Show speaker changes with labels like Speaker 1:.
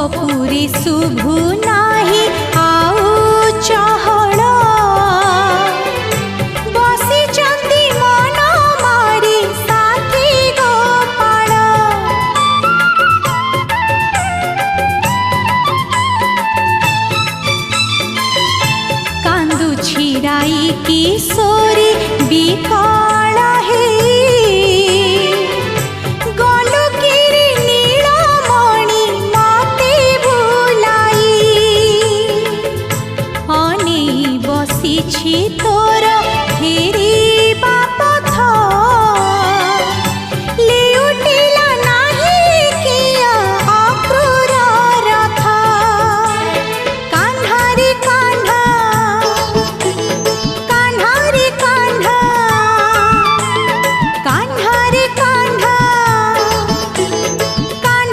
Speaker 1: बपुरी शुभु नाही आउ चहड़ बसी चंदी मन मारी साथी गोपाल कांदु छिराई किशोरी बिकल